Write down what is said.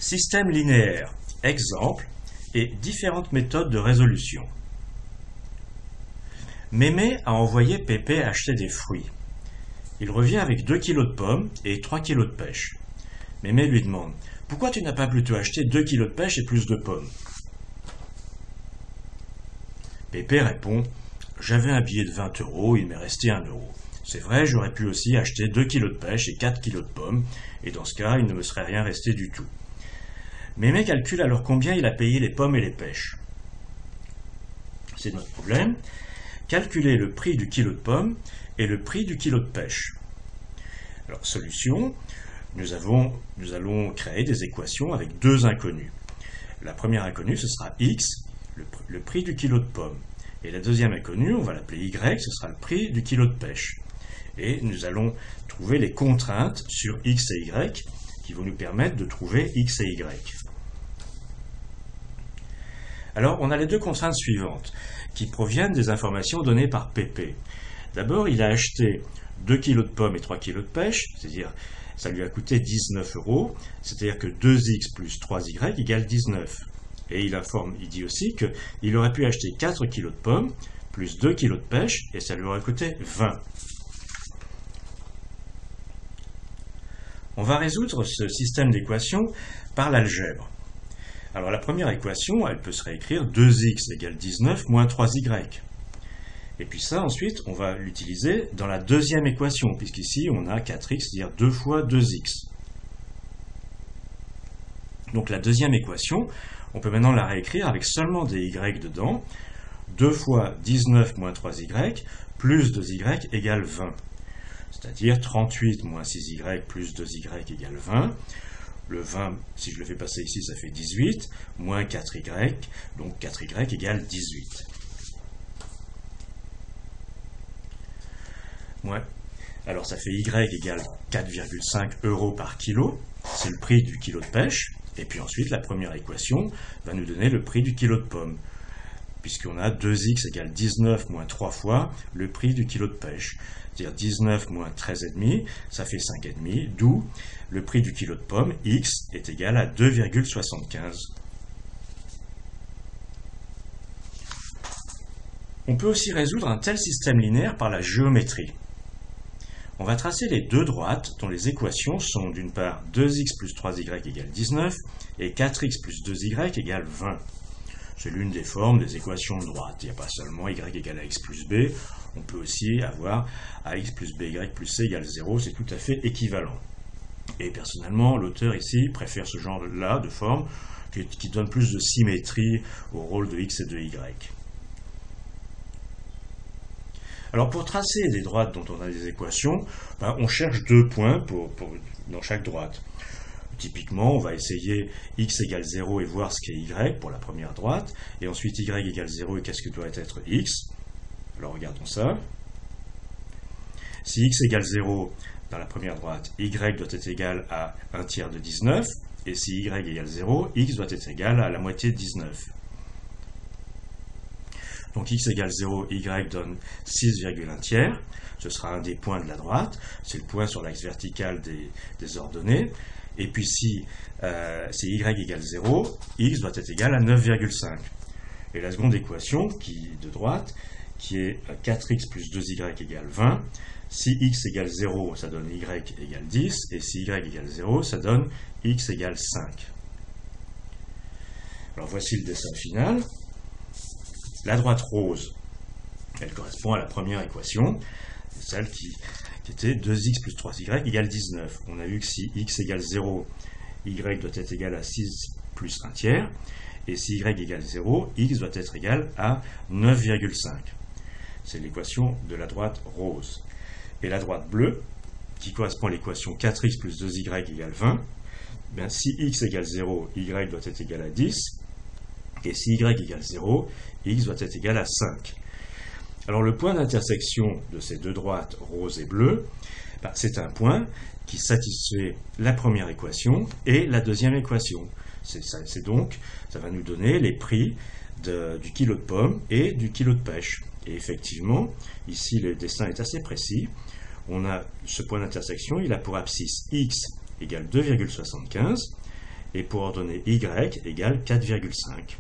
Système linéaire, exemple, et différentes méthodes de résolution. Mémé a envoyé Pépé acheter des fruits. Il revient avec 2 kg de pommes et 3 kg de pêche. Mémé lui demande « Pourquoi tu n'as pas plutôt acheté 2 kg de pêche et plus de pommes ?» Pépé répond « J'avais un billet de 20 €, il m'est resté 1 €. C'est vrai, j'aurais pu aussi acheter 2 kg de pêche et 4 kg de pommes, et dans ce cas, il ne me serait rien resté du tout. » Mémé calcule alors combien il a payé les pommes et les pêches. C'est notre problème. Calculer le prix du kilo de pommes et le prix du kilo de pêche. Alors, solution, nous allons créer des équations avec deux inconnus. La première inconnue, ce sera x, le prix du kilo de pommes. Et la deuxième inconnue, on va l'appeler y, ce sera le prix du kilo de pêche. Et nous allons trouver les contraintes sur x et y qui vont nous permettre de trouver x et y. Alors, on a les deux contraintes suivantes qui proviennent des informations données par Pépé. D'abord, il a acheté 2 kg de pommes et 3 kg de pêche, c'est-à-dire ça lui a coûté 19 €, c'est-à-dire que 2x plus 3y égale 19. Et il dit aussi qu'il aurait pu acheter 4 kg de pommes plus 2 kg de pêche et ça lui aurait coûté 20. On va résoudre ce système d'équations par l'algèbre. Alors la première équation, elle peut se réécrire 2x égale 19 moins 3y. Et puis ça, ensuite, on va l'utiliser dans la deuxième équation, puisqu'ici, on a 4x, c'est-à-dire 2 fois 2x. Donc la deuxième équation, on peut maintenant la réécrire avec seulement des y dedans. 2 fois 19 moins 3y plus 2y égale 20. C'est-à-dire 38 moins 6y plus 2y égale 20. Le 20, si je le fais passer ici, ça fait 18, moins 4y, donc 4y égale 18. Ouais. Alors ça fait y égale 4,5 € par kilo, c'est le prix du kilo de pêche, et puis ensuite la première équation va nous donner le prix du kilo de pommes, puisqu'on a 2x égale 19 moins 3 fois le prix du kilo de pêche. C'est-à-dire 19 moins 13,5, ça fait 5,5, d'où le prix du kilo de pommes, x, est égal à 2,75. On peut aussi résoudre un tel système linéaire par la géométrie. On va tracer les deux droites dont les équations sont d'une part 2x plus 3y égale 19 et 4x plus 2y égale 20. C'est l'une des formes des équations de droite. Il n'y a pas seulement y égale à x plus b, on peut aussi avoir ax plus by plus c égale 0, c'est tout à fait équivalent. Et personnellement, l'auteur ici préfère ce genre-là de forme qui donne plus de symétrie au rôle de x et de y. Alors pour tracer des droites dont on a des équations, on cherche deux points dans chaque droite. Typiquement, on va essayer x égale 0 et voir ce qu'est y pour la première droite, et ensuite y égale 0 et qu'est-ce que doit être x. Alors regardons ça. Si x égale 0 dans la première droite, y doit être égal à 1 tiers de 19, et si y égale 0, x doit être égal à la moitié de 19. Donc x égale 0, y donne 6,1 tiers, ce sera un des points de la droite, c'est le point sur l'axe vertical des ordonnées, et puis si y égale 0, x doit être égal à 9,5. Et la seconde équation de droite, qui est 4x plus 2y égale 20, si x égale 0, ça donne y égale 10, et si y égale 0, ça donne x égale 5. Alors voici le dessin final. La droite rose, elle correspond à la première équation, celle qui était 2x plus 3y égale 19. On a vu que si x égale 0, y doit être égal à 6 plus 1 tiers, et si y égale 0, x doit être égal à 9,5. C'est l'équation de la droite rose. Et la droite bleue, qui correspond à l'équation 4x plus 2y égale 20, si x égale 0, y doit être égal à 10, et si y égale 0, x doit être égal à 5. Alors le point d'intersection de ces deux droites, rose et bleue, c'est un point qui satisfait la première équation et la deuxième équation. Donc, ça va nous donner les prix du kilo de pommes et du kilo de pêche. Et effectivement, ici le dessin est assez précis. On a ce point d'intersection, il a pour abscisse x égale 2,75 et pour ordonner y égale 4,5.